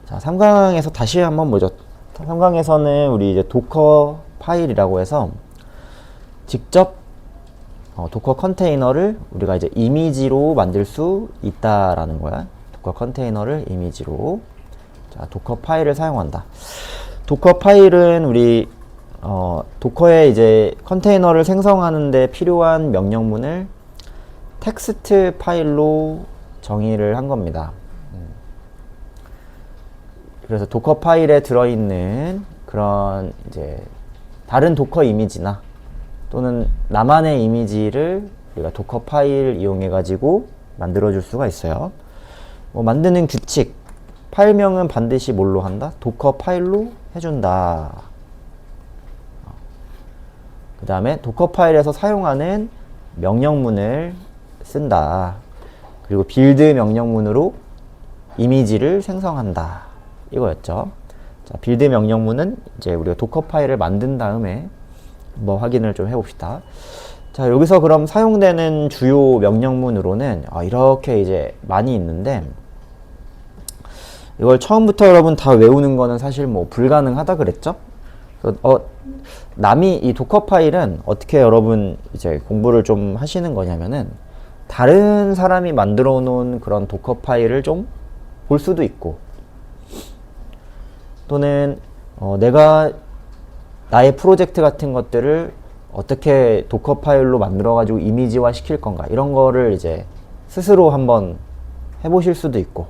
자, 3강에서 다시 한번 보죠. 3강에서는 우리 이제 도커 파일이라고 해서 직접 도커 컨테이너를 우리가 이제 이미지로 만들 수 있다라는 거야. 도커 컨테이너를 이미지로. 자, 도커 파일을 사용한다. 도커 파일은 우리 도커에 이제 컨테이너를 생성하는데 필요한 명령문을 텍스트 파일로 정의를 한 겁니다. 그래서 도커 파일에 들어있는 그런 이제 다른 도커 이미지나 또는 나만의 이미지를 우리가 도커 파일 이용해 가지고 만들어 줄 수가 있어요. 만드는 규칙, 파일명은 반드시 뭘로 한다? 도커 파일로 해준다. 그 다음에 도커 파일에서 사용하는 명령문을 쓴다. 그리고 빌드 명령문으로 이미지를 생성한다. 이거였죠. 자, 빌드 명령문은 이제 우리가 도커 파일을 만든 다음에 한번 확인을 좀 해봅시다. 자, 여기서 그럼 사용되는 주요 명령문으로는 이렇게 이제 많이 있는데, 이걸 처음부터 여러분 다 외우는 거는 사실 뭐 불가능하다 그랬죠? 그래서 남이 이 도커 파일은 어떻게 여러분 이제 공부를 좀 하시는 거냐면은, 다른 사람이 만들어 놓은 그런 도커 파일을 좀 볼 수도 있고, 또는 내가 나의 프로젝트 같은 것들을 어떻게 도커 파일로 만들어 가지고 이미지화 시킬 건가, 이런 거를 이제 스스로 한번 해보실 수도 있고,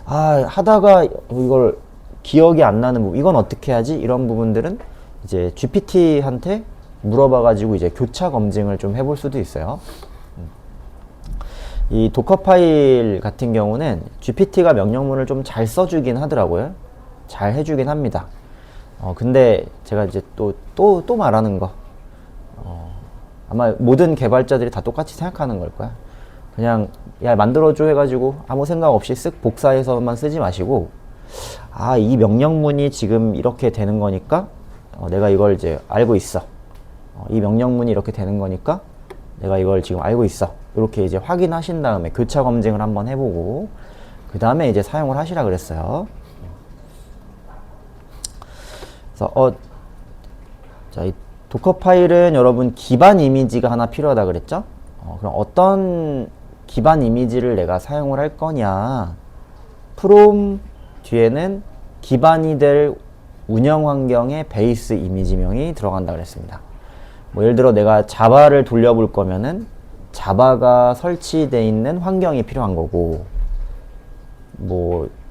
하다가 이걸 기억이 안 나는 부분, 이건 어떻게 하지? 이런 부분들은 이제 GPT한테 물어봐 가지고 이제 교차 검증을 좀 해볼 수도 있어요. 이 도커 파일 같은 경우는 GPT가 명령문을 좀 잘 써주긴 하더라고요. 잘 해주긴 합니다. 근데 제가 이제 또 말하는 거, 아마 모든 개발자들이 다 똑같이 생각하는 걸 거야. 그냥 야 만들어줘 해가지고 아무 생각 없이 쓱 복사해서만 쓰지 마시고, 이 명령문이 지금 이렇게 되는 거니까 내가 이걸 이제 알고 있어. 이 명령문이 이렇게 되는 거니까 내가 이걸 지금 알고 있어. 이렇게 이제 확인하신 다음에 교차 검증을 한번 해보고 그 다음에 이제 사용을 하시라 그랬어요. 그래서 자, 이 도커 파일은 여러분 기반 이미지가 하나 필요하다 그랬죠? 그럼 어떤 기반 이미지를 내가 사용을 할 거냐? from 뒤에는 기반이 될 운영 환경의 베이스 이미지명이 들어간다 그랬습니다. 예를 들어 내가 자바를 돌려볼 거면은 자바가 설치되어 있는 환경이 필요한 거고,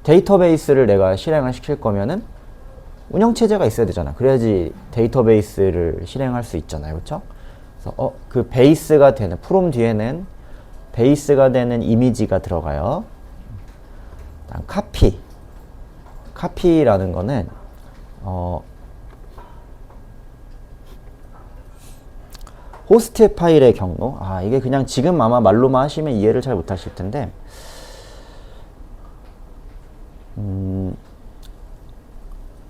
데이터베이스를 내가 실행을 시킬 거면은 운영체제가 있어야 되잖아. 그래야지 데이터베이스를 실행할 수 있잖아요. 그쵸? 그래서 그 베이스가 되는, from 뒤에는 베이스가 되는 이미지가 들어가요. 다음 카피라는 거는 호스트 파일의 경로. 이게 그냥 지금 아마 말로만 하시면 이해를 잘 못하실 텐데,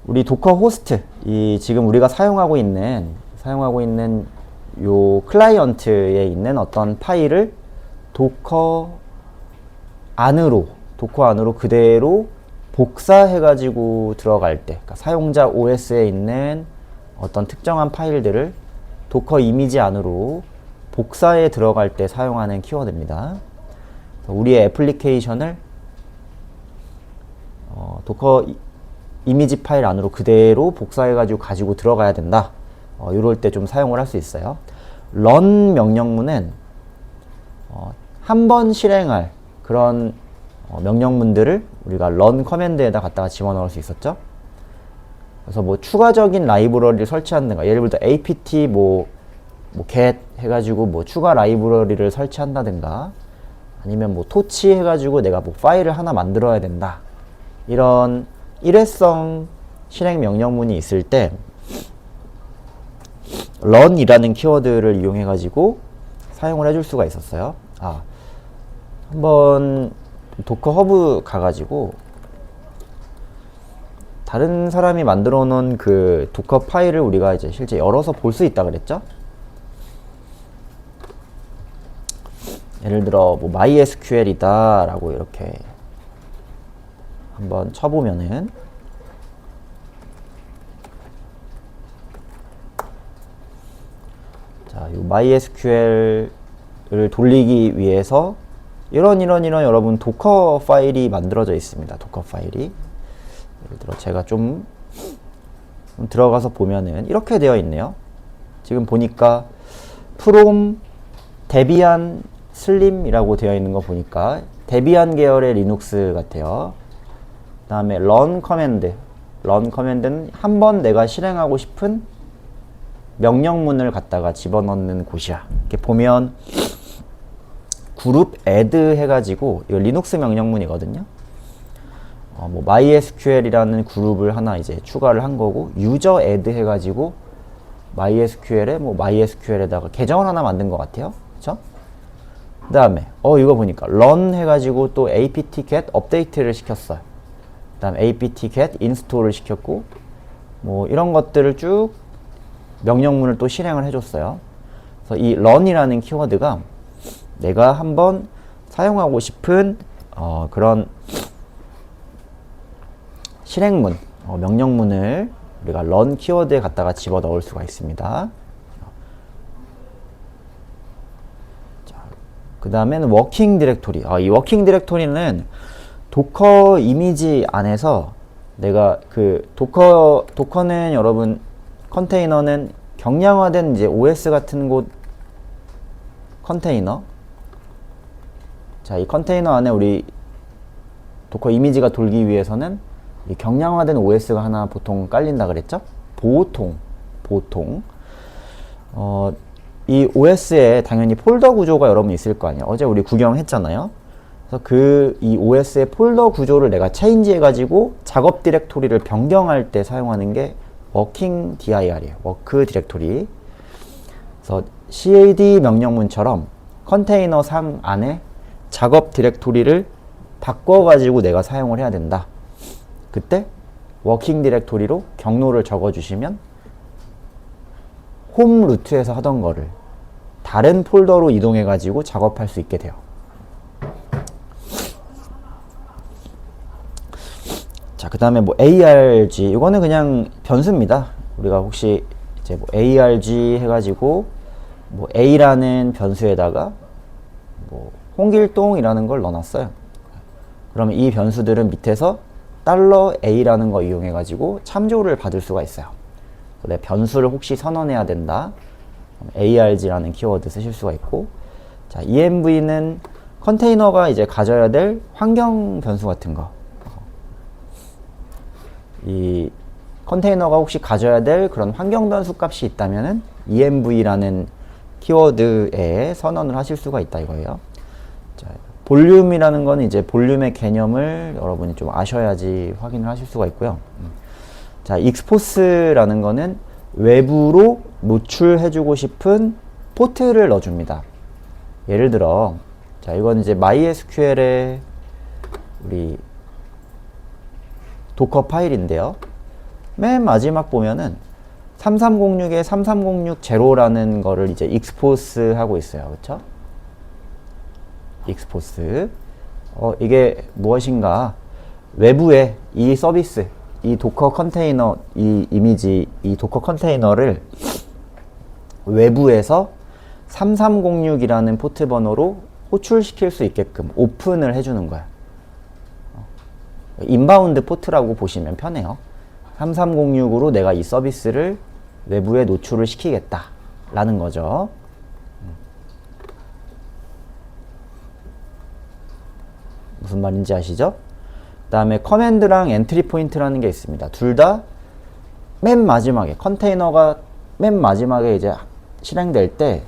우리 도커 호스트, 이 지금 우리가 사용하고 있는 요 클라이언트에 있는 어떤 파일을 도커 안으로 그대로 복사해가지고 들어갈 때, 그러니까 사용자 OS에 있는 어떤 특정한 파일들을 도커 이미지 안으로 복사해 들어갈 때 사용하는 키워드입니다. 우리의 애플리케이션을 도커 이미지 파일 안으로 그대로 복사해가지고 가지고 들어가야 된다. 이럴 때 좀 사용을 할 수 있어요. run 명령문은 한 번 실행할 그런 명령문들을 우리가 run 커맨드에다 갖다가 집어넣을 수 있었죠. 그래서 추가적인 라이브러리를 설치한다든가, 예를 들어 apt get 해가지고 추가 라이브러리를 설치한다든가, 아니면 토치 해가지고 내가 파일을 하나 만들어야 된다, 이런 일회성 실행 명령문이 있을 때 run이라는 키워드를 이용해가지고 사용을 해줄 수가 있었어요. 한번 도커 허브 가가지고 다른 사람이 만들어 놓은 그 도커 파일을 우리가 이제 실제 열어서 볼 수 있다 그랬죠? 예를 들어 MySQL이다 라고 이렇게 한번 쳐보면은 자, 이 MySQL을 돌리기 위해서 이런 여러분 도커 파일이 만들어져 있습니다. 도커 파일이. 예를 들어 제가 좀 들어가서 보면은 이렇게 되어 있네요. 지금 보니까 from 데비안 슬림이라고 되어 있는 거 보니까 데비안 계열의 리눅스 같아요. 그 다음에 run 커맨드는 한번 내가 실행하고 싶은 명령문을 갖다가 집어넣는 곳이야. 이렇게 보면 그룹 add 해가지고 이거 리눅스 명령문이거든요. 뭐 MySQL이라는 그룹을 하나 이제 추가를 한 거고 user add 해가지고 MySQL에 뭐 MySQL에다가 계정을 하나 만든 것 같아요. 그쵸? 그 다음에 이거 보니까 run 해가지고 또 apt-get 업데이트를 시켰어요. 그 다음 apt-get 인스톨을 시켰고 뭐 이런 것들을 쭉 명령문을 또 실행을 해줬어요. 그래서 이 run이라는 키워드가 내가 한번 사용하고 싶은 그런 실행문, 명령문을 우리가 run 키워드에 갖다가 집어 넣을 수가 있습니다. 그 다음에는 워킹 디렉토리. 이 워킹 디렉토리는 도커 이미지 안에서 내가 그 도커는 여러분 컨테이너는 경량화된 이제 OS 같은 곳 컨테이너. 자, 이 컨테이너 안에 우리 도커 이미지가 돌기 위해서는 이 경량화된 OS가 하나 보통 깔린다 그랬죠? 보통. 이 OS에 당연히 폴더 구조가 여러분 있을 거 아니야. 어제 우리 구경했잖아요. 그래서 이 OS의 폴더 구조를 내가 체인지 해가지고 작업 디렉토리를 변경할 때 사용하는 게 워킹 dir이에요. 워크 디렉토리. 그래서 CAD 명령문처럼 컨테이너 상 안에 작업 디렉토리를 바꿔가지고 내가 사용을 해야 된다. 그때 워킹 디렉토리로 경로를 적어주시면 홈 루트에서 하던 거를 다른 폴더로 이동해가지고 작업할 수 있게 돼요. 자, 그 다음에 뭐 ARG, 이거는 그냥 변수입니다. 우리가 혹시 이제 뭐 ARG 해가지고 뭐 A라는 변수에다가 뭐 홍길동이라는 걸 넣어놨어요. 그러면 이 변수들은 밑에서 $A라는 거 이용해가지고 참조를 받을 수가 있어요. 내 변수를 혹시 선언해야 된다. ARG라는 키워드 쓰실 수가 있고, 자, env는 컨테이너가 이제 가져야 될 환경 변수 같은 거. 이 컨테이너가 혹시 가져야 될 그런 환경 변수 값이 있다면은 env라는 키워드에 선언을 하실 수가 있다 이거예요. 자, 볼륨이라는 건 이제 볼륨의 개념을 여러분이 좀 아셔야지 확인을 하실 수가 있고요. 자, 익스포스라는 거는 외부로 노출해주고 싶은 포트를 넣어줍니다. 예를 들어, 자, 이건 이제 MySQL의 우리 도커 파일인데요. 맨 마지막 보면은 3306에 33060라는 거를 이제 익스포스 하고 있어요. 그쵸? 익스포스. 이게 무엇인가? 외부에 이 서비스, 이 도커 컨테이너, 이 이미지, 이 도커 컨테이너를 외부에서 3306이라는 포트 번호로 호출시킬 수 있게끔 오픈을 해주는 거야. 인바운드 포트라고 보시면 편해요. 3306으로 내가 이 서비스를 외부에 노출을 시키겠다 라는 거죠. 무슨 말인지 아시죠? 그 다음에 커맨드랑 엔트리 포인트라는 게 있습니다. 둘 다 맨 마지막에, 컨테이너가 맨 마지막에 이제 실행될 때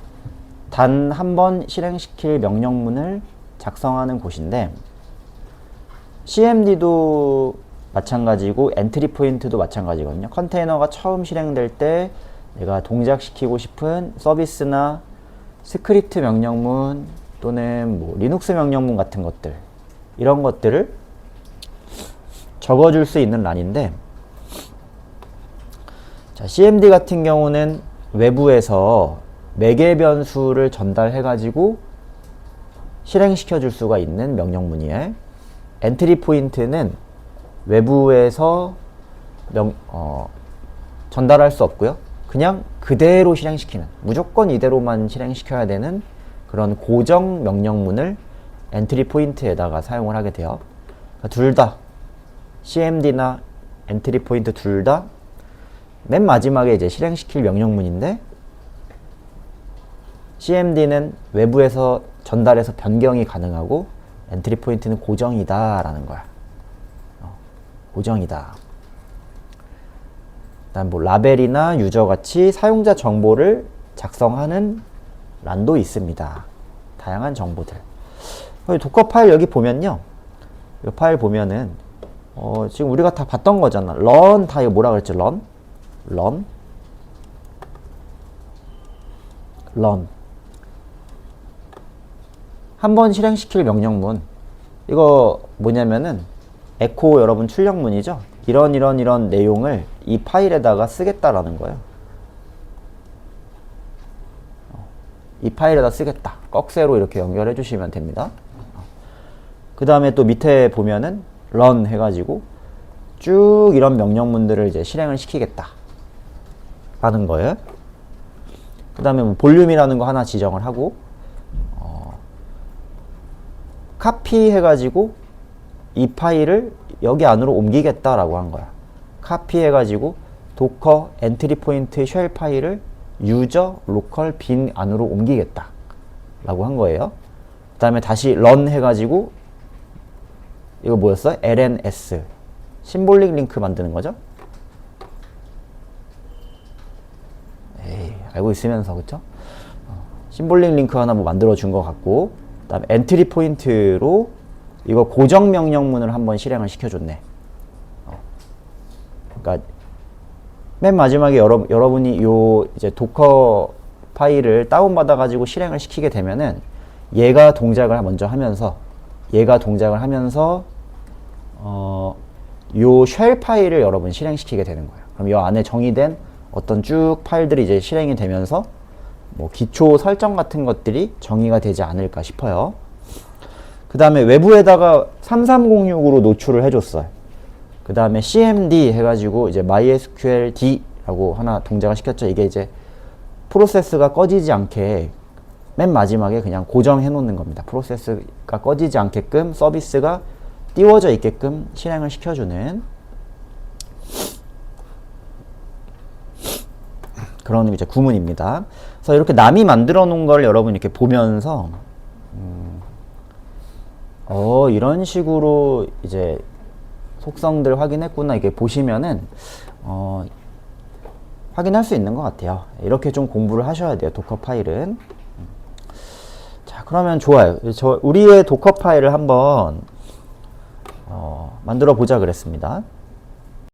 단 한 번 실행시킬 명령문을 작성하는 곳인데, CMD도 마찬가지고 엔트리 포인트도 마찬가지거든요. 컨테이너가 처음 실행될 때 내가 동작시키고 싶은 서비스나 스크립트 명령문 또는 뭐 리눅스 명령문 같은 것들, 이런 것들을 적어줄 수 있는 란인데, 자, CMD 같은 경우는 외부에서 매개 변수를 전달해가지고 실행시켜 줄 수가 있는 명령문이에요. 엔트리 포인트는 외부에서 전달할 수 없고요. 그냥 그대로 실행시키는, 무조건 이대로만 실행시켜야 되는 그런 고정 명령문을 엔트리 포인트에다가 사용을 하게 돼요. 그러니까 둘 다 cmd나 엔트리 포인트 둘 다 맨 마지막에 이제 실행시킬 명령문인데, cmd는 외부에서 전달해서 변경이 가능하고 엔트리 포인트는 고정이다 라는 거야. 고정이다. 그다음 뭐 라벨이나 유저 같이 사용자 정보를 작성하는 란도 있습니다. 다양한 정보들. 도커 파일 여기 보면요. 이 파일 보면은 지금 우리가 다 봤던 거잖아. run 다 이거 뭐라 그랬지? run 한번 실행시킬 명령문, 이거 뭐냐면은 에코 여러분 출력문이죠. 이런 내용을 이 파일에다가 쓰겠다라는 거예요. 이 파일에다 쓰겠다. 꺽쇠로 이렇게 연결해 주시면 됩니다. 그 다음에 또 밑에 보면은 run 해가지고 쭉 이런 명령문들을 이제 실행을 시키겠다 라는 거예요. 그 다음에 뭐 볼륨이라는 거 하나 지정을 하고, 카피 해가지고 이 파일을 여기 안으로 옮기겠다라고 한 거야. 카피 해가지고 도커 엔트리 포인트 쉘 파일을 유저 로컬 빈 안으로 옮기겠다 라고 한 거예요. 그 다음에 다시 run 해가지고 이거 뭐였어? lns 심볼릭 링크 만드는 거죠? 에이, 알고 있으면서, 그쵸? 심볼릭 링크 하나 뭐 만들어 준 것 같고, 그 다음에 엔트리 포인트로 이거 고정 명령문을 한번 실행을 시켜줬네. 그러니까 맨 마지막에 여러분이 요 이제 도커 파일을 다운받아 가지고 실행을 시키게 되면은 얘가 동작을 먼저 하면서 요 쉘 파일을 여러분 실행시키게 되는 거예요. 그럼 요 안에 정의된 어떤 쭉 파일들이 이제 실행이 되면서 뭐 기초 설정 같은 것들이 정의가 되지 않을까 싶어요. 그 다음에 외부에다가 3306으로 노출을 해줬어요. 그 다음에 cmd 해가지고 이제 mysqld 라고 하나 동작을 시켰죠. 이게 이제 프로세스가 꺼지지 않게 맨 마지막에 그냥 고정해 놓는 겁니다. 프로세스가 꺼지지 않게끔 서비스가 띄워져 있게끔 실행을 시켜주는 그런 이제 구문입니다. 그래서 이렇게 남이 만들어 놓은 걸 여러분 이렇게 보면서 이런 식으로 이제 속성들 확인했구나, 이게 보시면은 확인할 수 있는 것 같아요. 이렇게 좀 공부를 하셔야 돼요, 도커 파일은. 자, 그러면 좋아요. 우리의 도커 파일을 한번 만들어 보자 그랬습니다.